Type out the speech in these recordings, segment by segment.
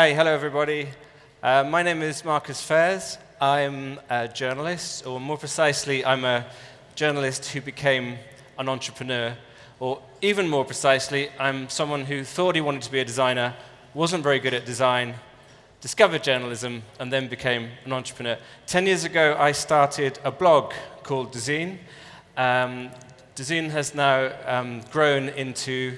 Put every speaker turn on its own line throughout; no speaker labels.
Hi, hello everybody. My name is Marcus Fairs. I'm a journalist, or more precisely, I'm a journalist who became an entrepreneur. Or even more precisely, I'm someone who thought he wanted to be a designer, wasn't very good at design, discovered journalism, and then became an entrepreneur. 10 years ago, I started a blog called Dezeen. Dezeen has now grown into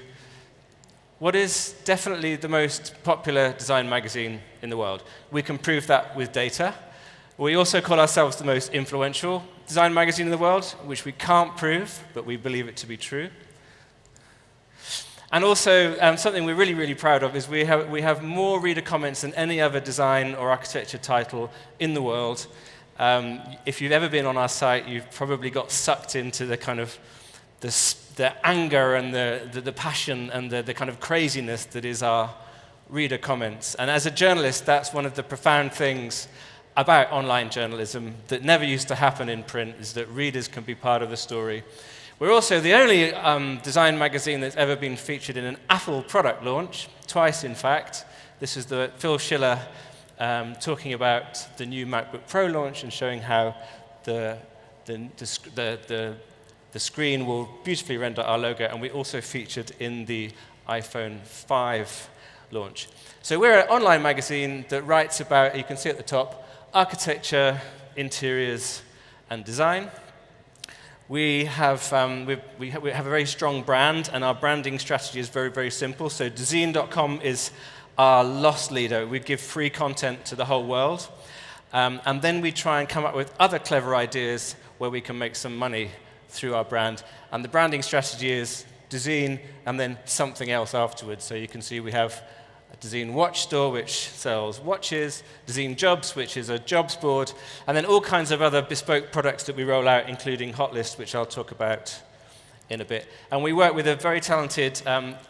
what is definitely the most popular design magazine in the world. We can prove that with data. We also call ourselves the most influential design magazine in the world, which we can't prove, but we believe it to be true. And also, something we're really, really proud of is we have more reader comments than any other design or architecture title in the world. If you've ever been on our site, you've probably got sucked into the kind of the anger and the passion and the kind of craziness that is our reader comments. And as a journalist, that's one of the profound things about online journalism that never used to happen in print, is that readers can be part of the story. We're also the only design magazine that's ever been featured in an Apple product launch, twice in fact. This is the Phil Schiller talking about the new MacBook Pro launch and showing how the screen will beautifully render our logo, and we also featured in the iPhone 5 launch. So we're an online magazine that writes about, you can see at the top, architecture, interiors, and design. We have a very strong brand, and our branding strategy is very, very simple. So Dezeen.com is our loss leader. We give free content to the whole world. And then we try and come up with other clever ideas where we can make some money through our brand. And the branding strategy is Dezeen and then something else afterwards. So you can see we have a Dezeen watch store, which sells watches, Dezeen Jobs, which is a jobs board, and then all kinds of other bespoke products that we roll out, including Hotlist, which I'll talk about in a bit. And we work with a very talented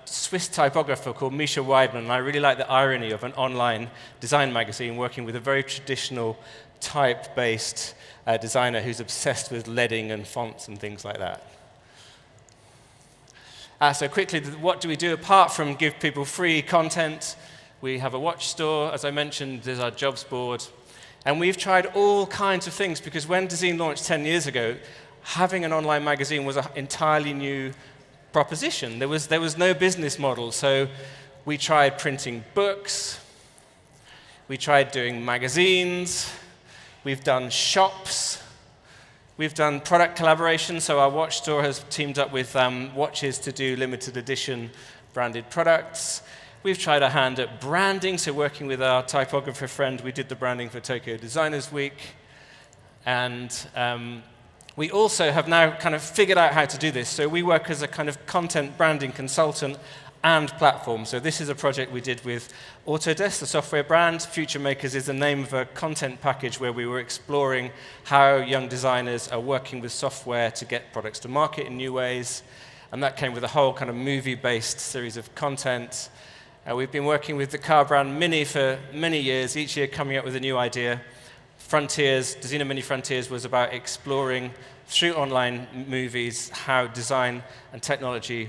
Swiss typographer called Misha Weidman, and I really like the irony of an online design magazine working with a very traditional type-based designer who's obsessed with leading and fonts and things like that. So quickly, what do we do apart from give people free content? We have a watch store, as I mentioned, there's our jobs board. And we've tried all kinds of things, because when Dezeen launched 10 years ago, having an online magazine was an entirely new proposition. There was no business model, so we tried printing books, we tried doing magazines, we've done shops, we've done product collaboration, so our watch store has teamed up with watches to do limited edition branded products. We've tried our hand at branding, so working with our typographer friend, we did the branding for Tokyo Designers Week. And we also have now kind of figured out how to do this. So we work as a kind of content branding consultant and platform. So this is a project we did with Autodesk, the software brand. Future Makers is the name of a content package where we were exploring how young designers are working with software to get products to market in new ways. And that came with a whole kind of movie-based series of content. We've been working with the car brand Mini for many years, each year coming up with a new idea. Frontiers, Dezeen Mini Frontiers was about exploring through online movies how design and technology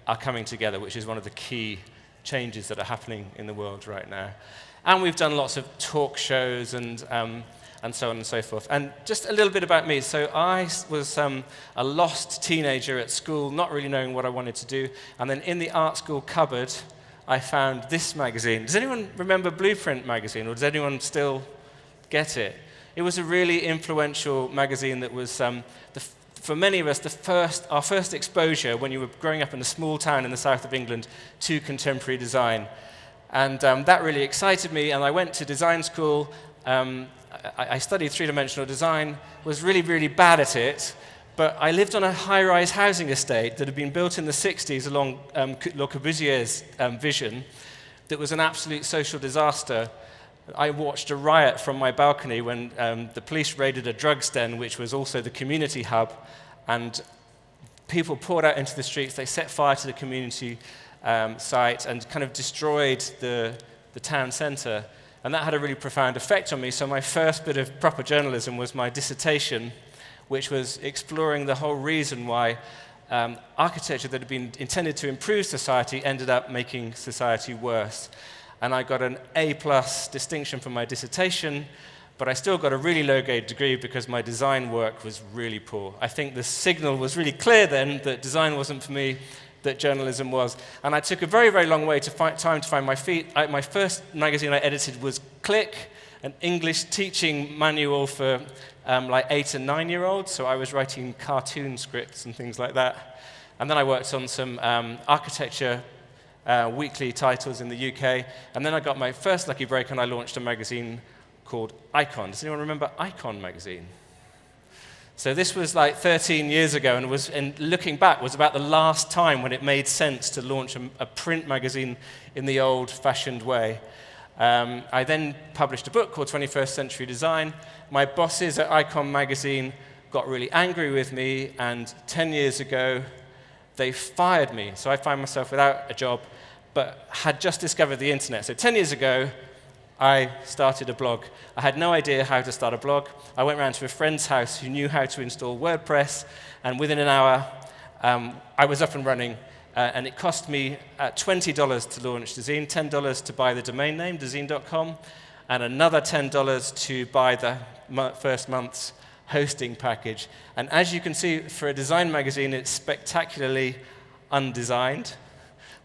are coming together, which is one of the key changes that are happening in the world right now. And we've done lots of talk shows and so on and so forth. And just a little bit about me. So I was a lost teenager at school, not really knowing what I wanted to do. And then in the art school cupboard, I found this magazine. Does anyone remember Blueprint magazine, or does anyone still get it? It was a really influential magazine that was, for many of us, our first exposure when you were growing up in a small town in the south of England to contemporary design. And that really excited me, and I went to design school. I studied three-dimensional design, was really, really bad at it, but I lived on a high-rise housing estate that had been built in the 60s along Le Corbusier's vision that was an absolute social disaster. I watched a riot from my balcony when the police raided a drugs den, which was also the community hub, and people poured out into the streets. They set fire to the community site and kind of destroyed the town centre. And that had a really profound effect on me. So my first bit of proper journalism was my dissertation, which was exploring the whole reason why architecture that had been intended to improve society ended up making society worse. and I got an A+ distinction for my dissertation, but I still got a really low-grade degree because my design work was really poor. I think the signal was really clear then that design wasn't for me, that journalism was. And I took a very, very long way to time to find my feet. My first magazine I edited was Click, an English teaching manual for like 8 and 9-year-olds. So I was writing cartoon scripts and things like that. And then I worked on some architecture weekly titles in the UK. And then I got my first lucky break and I launched a magazine called Icon. Does anyone remember Icon magazine? So this was like 13 years ago, and looking back, was about the last time when it made sense to launch a print magazine in the old-fashioned way. I then published a book called 21st Century Design. My bosses at Icon magazine got really angry with me, and 10 years ago, they fired me. So I found myself without a job, but had just discovered the internet. So 10 years ago, I started a blog. I had no idea how to start a blog. I went round to a friend's house who knew how to install WordPress, and within an hour, I was up and running. And it cost me $20 to launch Dezeen, $10 to buy the domain name, dezeen.com, and another $10 to buy the first month's hosting package. And as you can see, for a design magazine, it's spectacularly undesigned.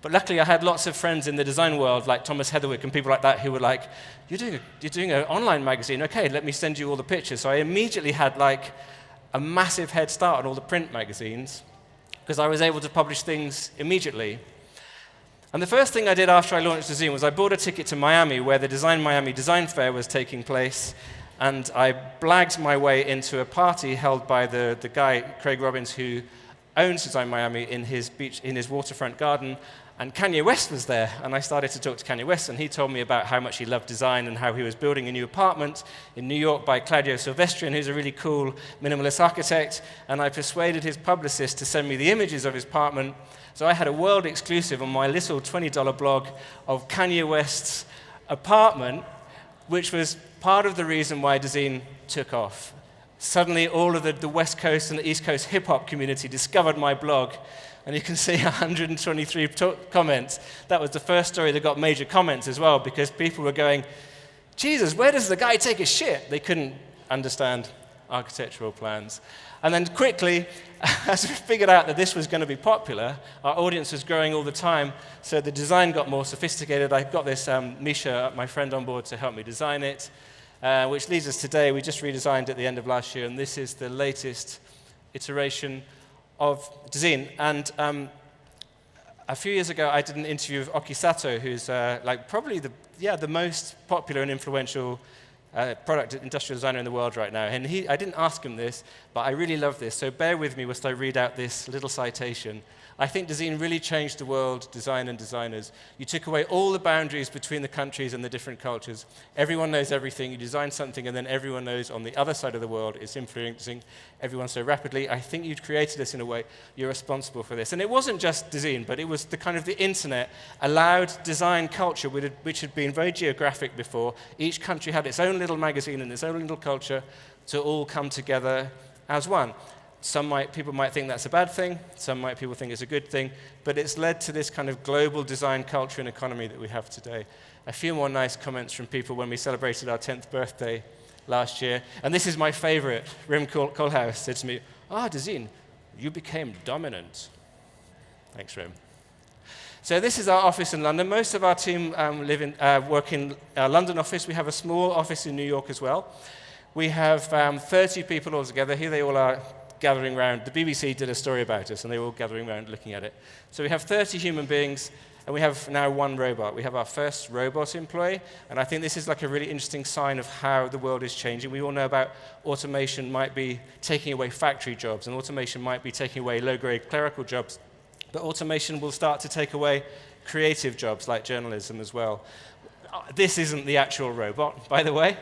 But luckily, I had lots of friends in the design world, like Thomas Heatherwick and people like that, who were like, you're doing an online magazine, okay, let me send you all the pictures. So I immediately had like a massive head start on all the print magazines, because I was able to publish things immediately. And the first thing I did after I launched Dezeen was I bought a ticket to Miami, where the Design Miami Design Fair was taking place, and I blagged my way into a party held by the guy, Craig Robbins, who owns Design Miami in his waterfront garden. And Kanye West was there, and I started to talk to Kanye West, and he told me about how much he loved design and how he was building a new apartment in New York by Claudio Silvestrian, who's a really cool minimalist architect, and I persuaded his publicist to send me the images of his apartment. So I had a world exclusive on my little $20 blog of Kanye West's apartment, which was part of the reason why Dezeen took off. Suddenly, all of the West Coast and the East Coast hip-hop community discovered my blog, and you can see 123 comments. That was the first story that got major comments as well, because people were going, Jesus, where does the guy take his shit? They couldn't understand architectural plans. And then quickly, as we figured out that this was going to be popular, our audience was growing all the time, so the design got more sophisticated. I got this Misha, my friend, on board to help me design it, which leads us today. We just redesigned at the end of last year, and this is the latest iteration of Dezeen. And a few years ago, I did an interview with Oki Sato, who's like probably the most popular and influential product industrial designer in the world right now. And I didn't ask him this, but I really love this. So bear with me whilst I read out this little citation. I think Dezeen really changed the world, design and designers. You took away all the boundaries between the countries and the different cultures. Everyone knows everything. You design something, and then everyone knows on the other side of the world it's influencing everyone so rapidly. I think you've created this in a way. You're responsible for this. And it wasn't just Dezeen, but it was the kind of the internet allowed design culture, which had been very geographic before. Each country had its own little magazine and its own little culture to all come together as one. People might think that's a bad thing, people think it's a good thing, but it's led to this kind of global design culture and economy that we have today. A few more nice comments from people when we celebrated our 10th birthday last year, and this is my favorite. Rim Kohlhaas said to me, Dezeen, you became dominant. Thanks, Rim. So this is our office in London. Most of our team work in our London office. We have a small office in New York as well. We have 30 people altogether. Here they all are, gathering around. The BBC did a story about us, and they were all gathering around looking at it. So we have 30 human beings, and we have now one robot. We have our first robot employee, and I think this is like a really interesting sign of how the world is changing. We all know about automation might be taking away factory jobs, and automation might be taking away low-grade clerical jobs, but automation will start to take away creative jobs like journalism as well. This isn't the actual robot, by the way.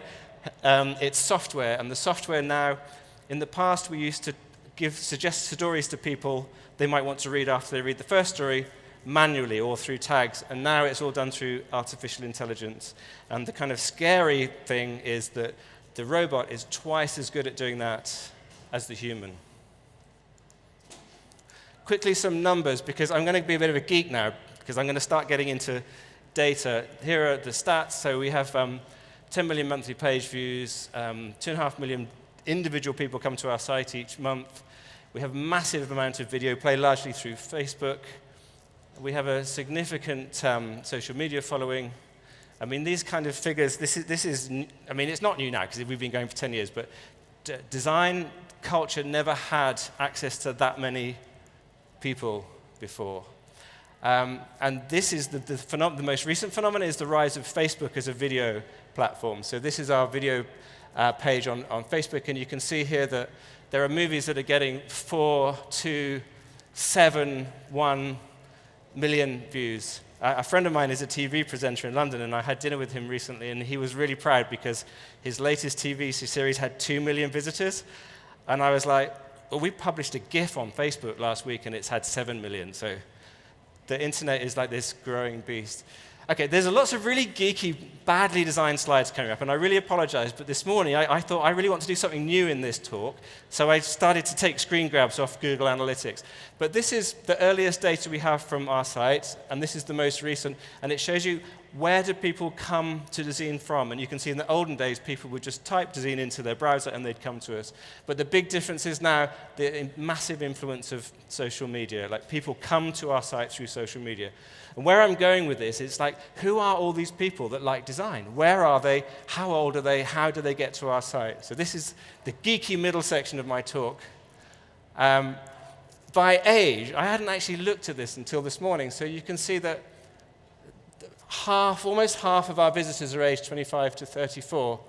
It's software, and the software now, in the past we used to suggest stories to people they might want to read after they read the first story manually or through tags, and now it's all done through artificial intelligence. And the kind of scary thing is that the robot is twice as good at doing that as the human. Quickly, some numbers, because I'm going to be a bit of a geek now, because I'm going to start getting into data. Here are the stats. So we have 10 million monthly page views, 2.5 million individual people come to our site each month. We have a massive amount of video play, largely through Facebook. We have a significant social media following. I mean, these kind of figures, this is I mean, it's not new now because we've been going for 10 years, but design culture never had access to that many people before. And this is the most recent phenomenon is the rise of Facebook as a video platform. So this is our video page on Facebook, and you can see here that there are movies that are getting 4, 2, 7, 1 million views. A friend of mine is a TV presenter in London, and I had dinner with him recently, and he was really proud because his latest TV series had 2 million visitors. And I was like, well, we published a GIF on Facebook last week, and it's had 7 million. So the internet is like this growing beast. Okay, there's lots of really geeky, badly designed slides coming up, and I really apologize, but this morning I thought I really want to do something new in this talk, so I started to take screen grabs off Google Analytics. But this is the earliest data we have from our site, and this is the most recent, and it shows you where do people come to Dezeen from. And you can see in the olden days, people would just type Dezeen into their browser and they'd come to us. But the big difference is now the massive influence of social media. Like, people come to our site through social media. And where I'm going with this, it's like, who are all these people that like design? Where are they? How old are they? How do they get to our site? So this is the geeky middle section of my talk. By age, I hadn't actually looked at this until this morning, so you can see that almost half of our visitors are aged 25 to 34.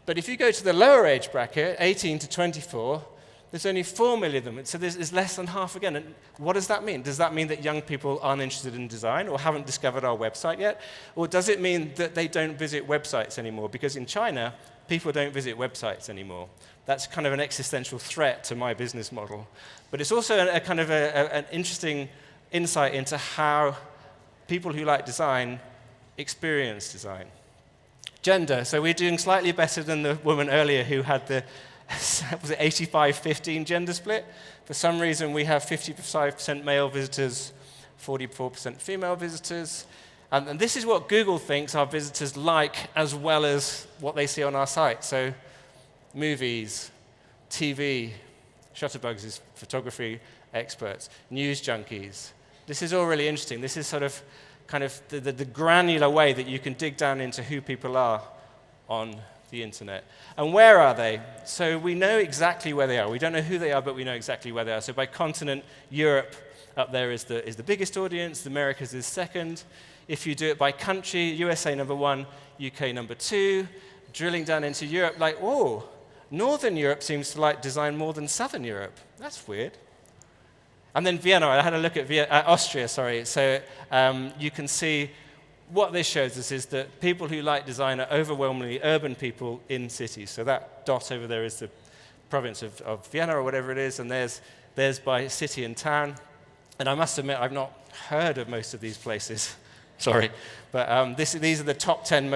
But if you go to the lower age bracket, 18 to 24, there's only 4 million of them. So there's less than half again. And what does that mean? Does that mean that young people aren't interested in design or haven't discovered our website yet? Or does it mean that they don't visit websites anymore? Because in China, people don't visit websites anymore. That's kind of an existential threat to my business model. But it's also a kind of an interesting insight into how people who like design experience design. Gender. So we're doing slightly better than the woman earlier who had the was it 85-15 gender split. For some reason, we have 55% male visitors, 44% female visitors. And this is what Google thinks our visitors like, as well as what they see on our site. So movies, TV, Shutterbugs is photography experts, news junkies. This is all really interesting. This is sort of kind of the granular way that you can dig down into who people are on the internet. And where are they? So we know exactly where they are. We don't know who they are, but we know exactly where they are. So by continent, Europe up there is the biggest audience. The Americas is second. If you do it by country, USA number 1, UK number 2. Drilling down into Europe, like, oh, Northern Europe seems to like design more than Southern Europe. That's weird. And then Vienna, I had a look at Austria, sorry. So you can see what this shows us is that people who like design are overwhelmingly urban people in cities. So that dot over there is the province of Vienna or whatever it is, and there's by city and town. And I must admit, I've not heard of most of these places. Sorry. But these are the top 10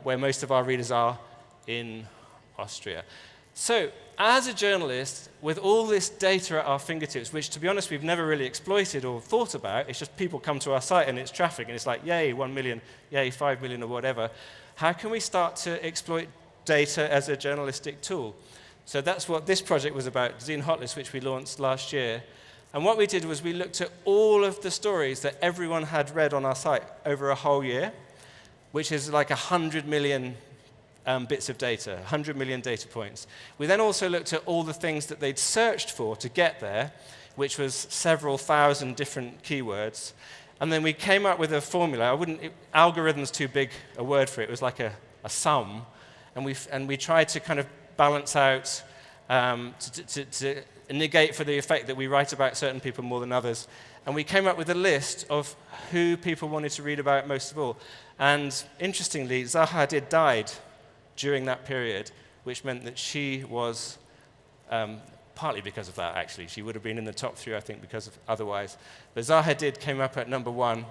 where most of our readers are in Austria. So as a journalist, with all this data at our fingertips, which, to be honest, we've never really exploited or thought about, it's just people come to our site and it's traffic, and it's like, yay, 1 million, yay, 5 million, or whatever. How can we start to exploit data as a journalistic tool? So that's what this project was about, Dezeen Hotlist, which we launched last year. And what we did was we looked at all of the stories that everyone had read on our site over a whole year, which is like 100 million bits of data, 100 million data points. We then also looked at all the things that they'd searched for to get there, which was several thousand different keywords. And then we came up with a formula. Algorithm's too big a word for it. It was like a sum. And we tried to kind of balance out, to negate for the effect that we write about certain people more than others. And we came up with a list of who people wanted to read about most of all. And interestingly, Zaha Hadid died during that period, which meant that she was, partly because of that, actually. She would have been in the top 3, I think, because of otherwise. But Zaha Hadid came up at number 1.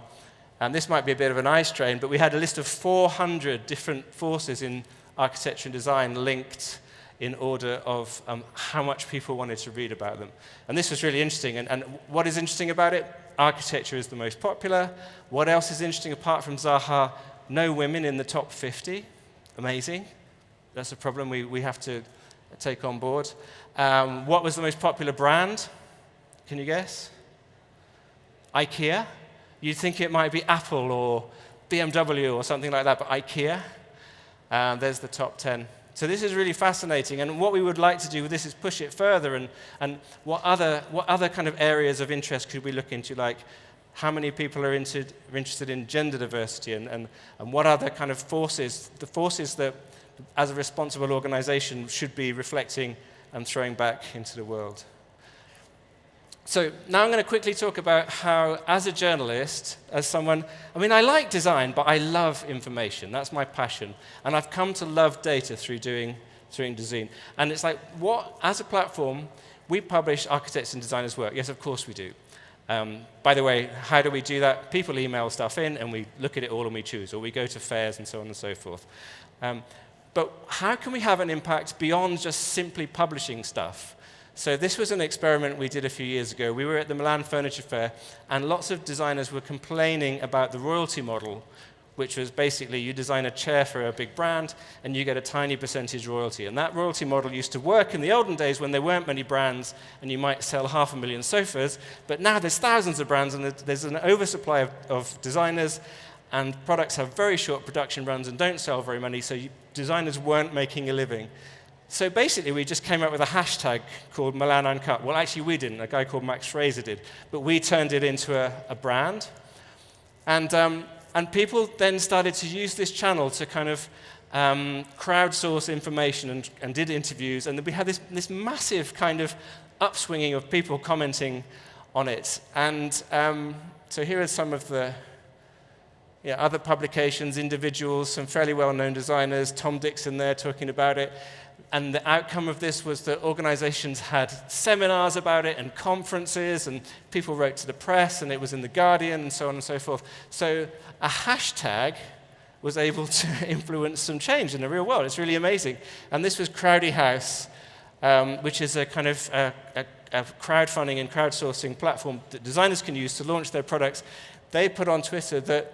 And this might be a bit of an eye strain, but we had a list of 400 different forces in architecture and design linked in order of how much people wanted to read about them. And this was really interesting. And what is interesting about it? Architecture is the most popular. What else is interesting apart from Zaha? No women in the top 50. Amazing. That's a problem we have to take on board. What was the most popular brand? Can you guess? IKEA? You'd think it might be Apple or BMW or something like that, but IKEA. There's the top 10. So this is really fascinating, and what we would like to do with this is push it further, and what other kind of areas of interest could we look into, like how many people are interested in gender diversity, and what other kind of forces, the forces that as a responsible organization should be reflecting and throwing back into the world. So now I'm going to quickly talk about how, as a journalist, as someone, I mean, I like design, but I love information. That's my passion. And I've come to love data through doing Dezeen. And it's like, as a platform, we publish architects and designers' work. Yes, of course we do. By the way, how do we do that? People email stuff in, and we look at it all and we choose, or we go to fairs and so on and so forth. But how can we have an impact beyond just simply publishing stuff? So this was an experiment we did a few years ago. We were at the Milan Furniture Fair, and lots of designers were complaining about the royalty model, which was basically you design a chair for a big brand, and you get a tiny percentage royalty. And that royalty model used to work in the olden days when there weren't many brands, and you might sell 500,000 sofas. But now there's thousands of brands, and there's an oversupply of designers, and products have very short production runs and don't sell very many, so designers weren't making a living. So basically, we just came up with a hashtag called Milan Uncut. Well, actually, we didn't. A guy called Max Fraser did. But we turned it into a brand. And people then started to use this channel to kind of crowdsource information and did interviews. And we had this massive kind of upswinging of people commenting on it. And so here are some of the other publications, individuals, some fairly well-known designers, Tom Dixon there talking about it. And the outcome of this was that organizations had seminars about it and conferences, and people wrote to the press, and it was in The Guardian, and so on and so forth. So a hashtag was able to influence some change in the real world. It's really amazing. And this was Crowdy House, which is a kind of a crowdfunding and crowdsourcing platform that designers can use to launch their products. They put on Twitter that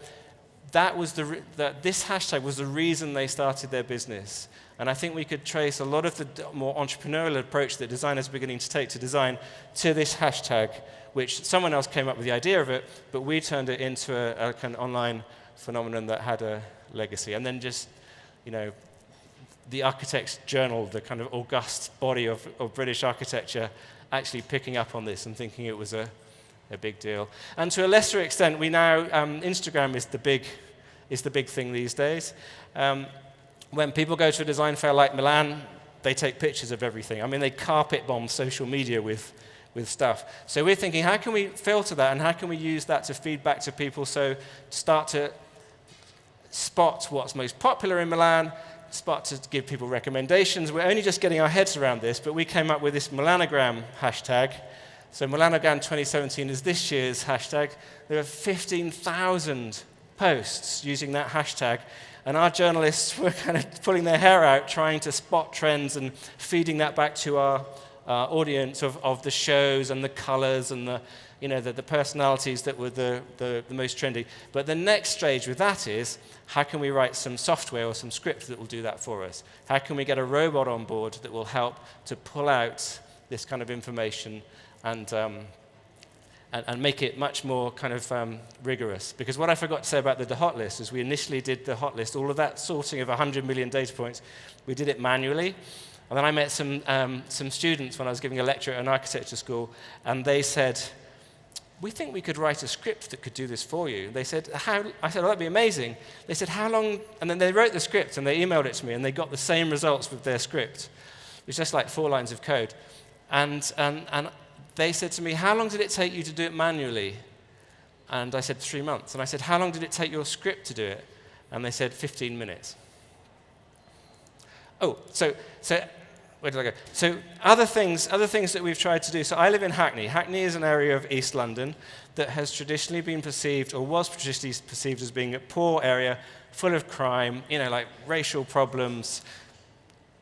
this hashtag was the reason they started their business. And I think we could trace a lot of the more entrepreneurial approach that designers are beginning to take to design to this hashtag, which someone else came up with the idea of it, but we turned it into a kind of online phenomenon that had a legacy. And then just, the Architects' Journal, the kind of august body of British architecture, actually picking up on this and thinking it was a big deal. And to a lesser extent, we now, Instagram is the big thing these days. When people go to a design fair like Milan, they take pictures of everything. I mean, they carpet bomb social media with stuff. So we're thinking, how can we filter that, and how can we use that to feed back to people, so start to spot what's most popular in Milan, start to give people recommendations. We're only just getting our heads around this, but we came up with this Milanogram hashtag. So Milanogram 2017 is this year's hashtag. There are 15,000 posts using that hashtag. And our journalists were kind of pulling their hair out, trying to spot trends and feeding that back to our audience of the shows and the colors and the personalities that were the most trendy. But the next stage with that is, how can we write some software or some script that will do that for us? How can we get a robot on board that will help to pull out this kind of information and make it much more kind of rigorous? Because what I forgot to say about the hot list is we initially did the hot list, all of that sorting of 100 million data points, we did it manually. And then I met some students when I was giving a lecture at an architecture school, and they said, we think we could write a script that could do this for you. They said, how? I said, oh, that'd be amazing. They said, how long? And then they wrote the script, and they emailed it to me, and they got the same results with their script. It was just like 4 lines of code. And they said to me, how long did it take you to do it manually? And I said, 3 months. And I said, how long did it take your script to do it? And they said, 15 minutes. Oh, so where did I go? So other things that we've tried to do. So I live in Hackney. Hackney is an area of East London that has traditionally been perceived, or was traditionally perceived as being a poor area, full of crime, like racial problems,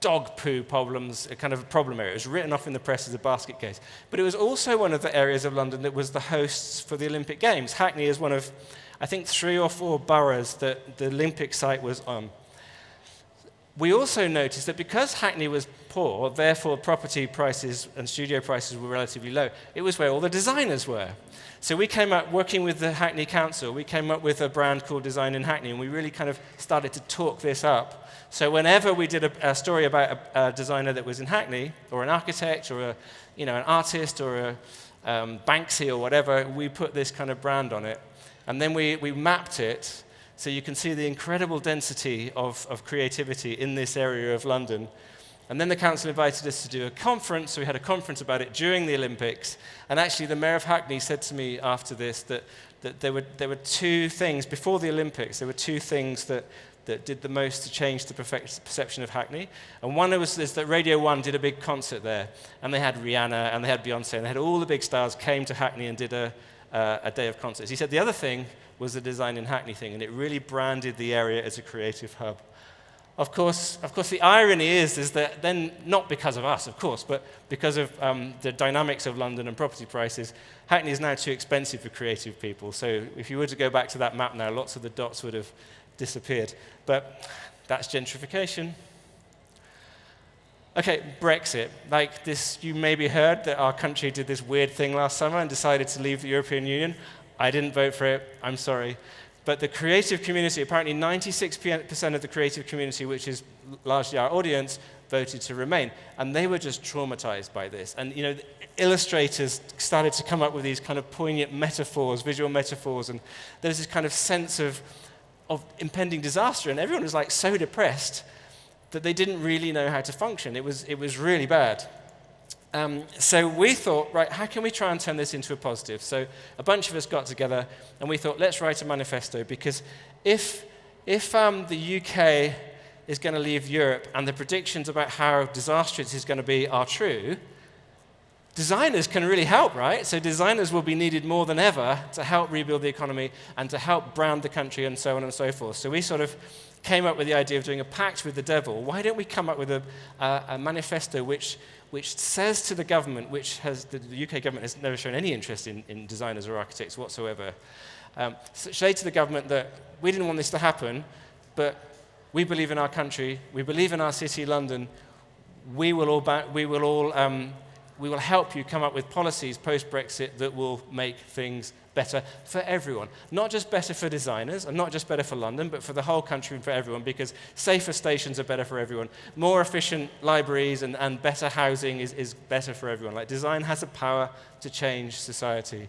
dog poo problems, a kind of a problem area. It was written off in the press as a basket case. But it was also one of the areas of London that was the hosts for the Olympic Games. Hackney is one of, I think, 3 or 4 boroughs that the Olympic site was on. We also noticed that because Hackney was poor, therefore property prices and studio prices were relatively low, it was where all the designers were. So we came up, working with the Hackney Council, we came up with a brand called Design in Hackney, and we really kind of started to talk this up. So whenever we did a story about a designer that was in Hackney, or an architect, or an artist, or a Banksy or whatever, we put this kind of brand on it. And then we mapped it, so you can see the incredible density of creativity in this area of London. And then the council invited us to do a conference, so we had a conference about it during the Olympics. And actually, the mayor of Hackney said to me after this that there were 2 things, before the Olympics, there were 2 things that did the most to change the perception of Hackney. And one is that Radio 1 did a big concert there, and they had Rihanna, and they had Beyonce, and they had all the big stars came to Hackney and did a day of concerts. He said the other thing was the Design in Hackney thing, and it really branded the area as a creative hub. Of course, the irony is that then, not because of us, of course, but because of the dynamics of London and property prices, Hackney is now too expensive for creative people. So if you were to go back to that map now, lots of the dots would have disappeared. But that's gentrification. Okay, Brexit. Like this, you maybe heard that our country did this weird thing last summer and decided to leave the European Union. I didn't vote for it, I'm sorry. But the creative community, apparently 96% of the creative community, which is largely our audience, voted to remain. And they were just traumatized by this. And illustrators started to come up with these kind of poignant metaphors, visual metaphors, and there was this kind of sense of impending disaster, and everyone was like so depressed that they didn't really know how to function. It was really bad. So we thought, right, how can we try and turn this into a positive? So a bunch of us got together, and we thought, let's write a manifesto, because if the UK is going to leave Europe and the predictions about how disastrous it's going to be are true, designers can really help, right? So designers will be needed more than ever to help rebuild the economy and to help brand the country and so on and so forth. So we sort of came up with the idea of doing a pact with the devil. Why don't we come up with a manifesto which says to the government, the UK government has never shown any interest in designers or architects whatsoever, say to the government that we didn't want this to happen, but we believe in our country, we believe in our city, London, we will help you come up with policies post-Brexit that will make things better for everyone. Not just better for designers, and not just better for London, but for the whole country and for everyone, because safer stations are better for everyone. More efficient libraries and better housing is better for everyone. Like, design has a power to change society.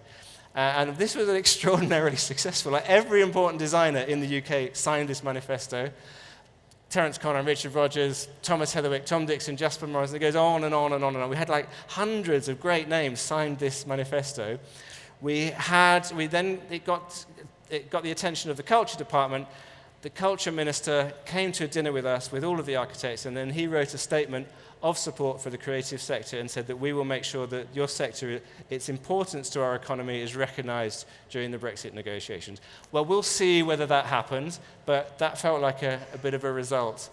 And this was extraordinarily successful. Like, every important designer in the UK signed this manifesto. Terence Conner, Richard Rogers, Thomas Heatherwick, Tom Dixon, Jasper Morris, and it goes on and on and on and on. We had like hundreds of great names signed this manifesto. It got the attention of the culture department. The culture minister came to a dinner with us, with all of the architects, and then he wrote a statement of support for the creative sector and said that we will make sure that your sector, its importance to our economy, is recognized during the Brexit negotiations. Well, we'll see whether that happens, but that felt like a bit of a result.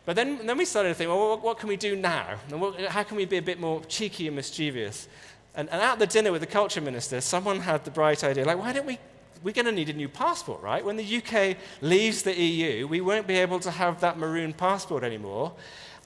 But then we started to think, well, what can we do now? And how can we be a bit more cheeky and mischievous? And at the dinner with the culture minister, someone had the bright idea, like, why don't we're going to need a new passport, right? When the UK leaves the EU, we won't be able to have that maroon passport anymore.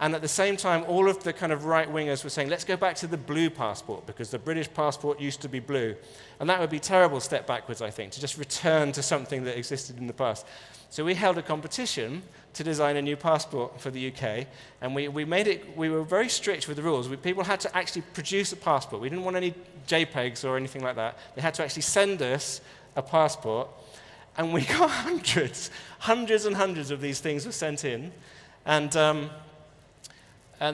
And at the same time, all of the kind of right-wingers were saying, let's go back to the blue passport, because the British passport used to be blue. And that would be a terrible step backwards, I think, to just return to something that existed in the past. So we held a competition to design a new passport for the UK, and we were very strict with the rules. People had to actually produce a passport. We didn't want any JPEGs or anything like that. They had to actually send us a passport, and we got hundreds and hundreds of these things were sent in. And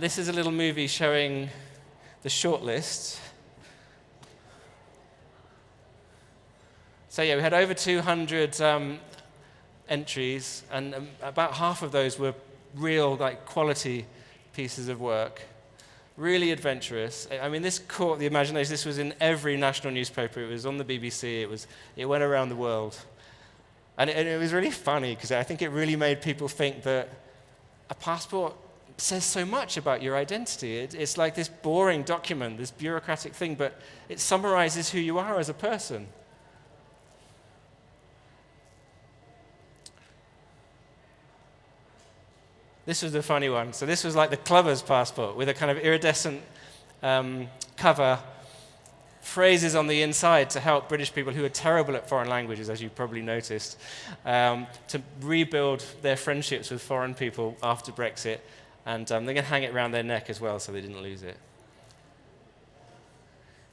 this is a little movie showing the shortlist. So yeah, we had over 200 entries, and about half of those were real, like, quality pieces of work. Really adventurous. I mean, this caught the imagination. This was in every national newspaper. It was on the BBC. It went around the world. And it was really funny, because I think it really made people think that a passport says so much about your identity. It's like this boring document, this bureaucratic thing, but it summarizes who you are as a person. This was the funny one. So this was like the clubber's passport with a kind of iridescent cover, phrases on the inside to help British people who are terrible at foreign languages, as you probably noticed, to rebuild their friendships with foreign people after Brexit. And they're going to hang it around their neck as well so they didn't lose it.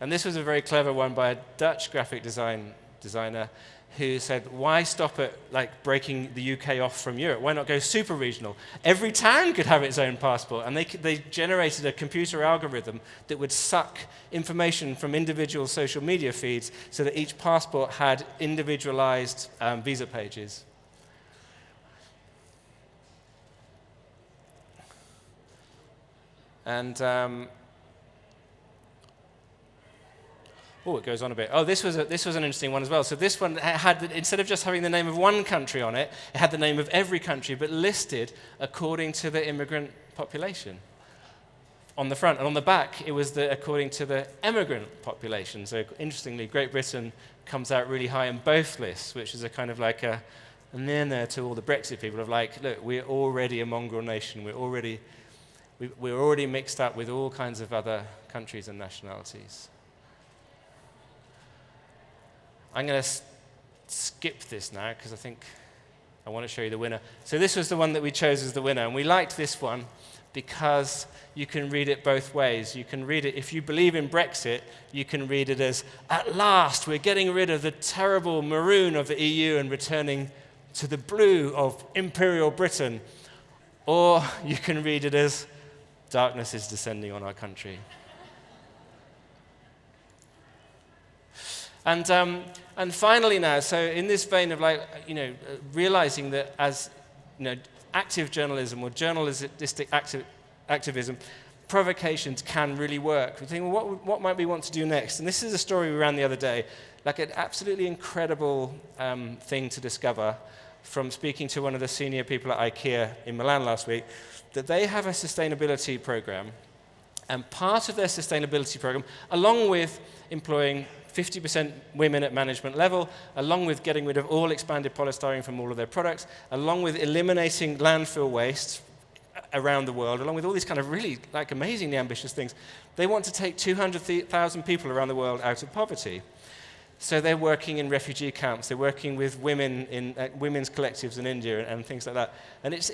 And this was a very clever one by a Dutch graphic designer who said, why stop at like breaking the UK off from Europe? Why not go super regional? Every town could have its own passport. And they generated a computer algorithm that would suck information from individual social media feeds so that each passport had individualized visa pages. And it goes on a bit. Oh, this was an interesting one as well. So this one had, instead of just having the name of one country on it, it had the name of every country, but listed according to the immigrant population on the front. And on the back, it was according to the emigrant population. So interestingly, Great Britain comes out really high in both lists, which is a kind of like a near to all the Brexit people of like, look, we're already a mongrel nation. We're already mixed up with all kinds of other countries and nationalities. I'm going to skip this now because I think I want to show you the winner. So this was the one that we chose as the winner, and we liked this one because you can read it both ways. You can read it, if you believe in Brexit, you can read it as, at last, we're getting rid of the terrible maroon of the EU and returning to the blue of Imperial Britain. Or you can read it as, darkness is descending on our country. And finally now, so in this vein of realizing that as active journalism or journalistic activism, provocations can really work. We think, well, what might we want to do next? And this is a story we ran the other day, like an absolutely incredible thing to discover from speaking to one of the senior people at IKEA in Milan last week, that they have a sustainability program. And part of their sustainability program, along with employing 50% women at management level, along with getting rid of all expanded polystyrene from all of their products, along with eliminating landfill waste around the world, along with all these kind of really amazingly ambitious things, they want to take 200,000 people around the world out of poverty. So they're working in refugee camps, they're working with women in women's collectives in India and things like that. And it's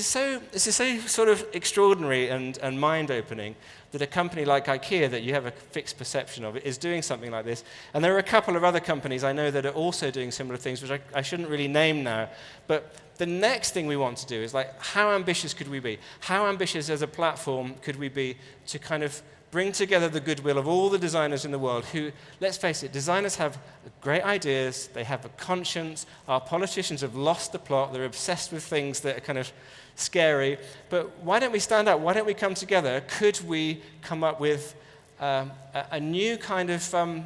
so sort of extraordinary and mind-opening that a company like IKEA, that you have a fixed perception of, is doing something like this. And there are a couple of other companies I know that are also doing similar things, which I shouldn't really name now. But the next thing we want to do is how ambitious could we be? How ambitious as a platform could we be to kind of bring together the goodwill of all the designers in the world who, let's face it, designers have great ideas, they have a conscience, our politicians have lost the plot, they're obsessed with things that are kind of scary, but why don't we stand up, why don't we come together? Could we come up with a new kind of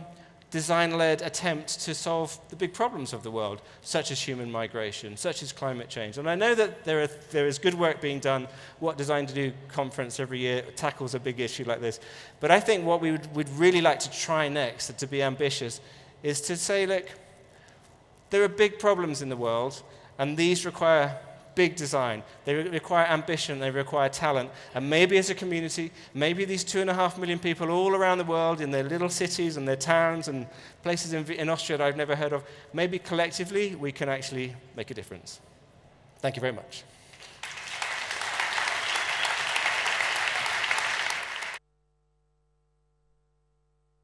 design-led attempt to solve the big problems of the world, such as human migration, such as climate change? And I know that there is good work being done. What Design to Do conference every year tackles a big issue like this. But I think what we would really like to try next, to be ambitious, is to say, look, there are big problems in the world, and these require big design. They require ambition, they require talent. And maybe as a community, maybe these 2.5 million people all around the world in their little cities and their towns and places in Austria that I've never heard of, maybe collectively we can actually make a difference. Thank you very much.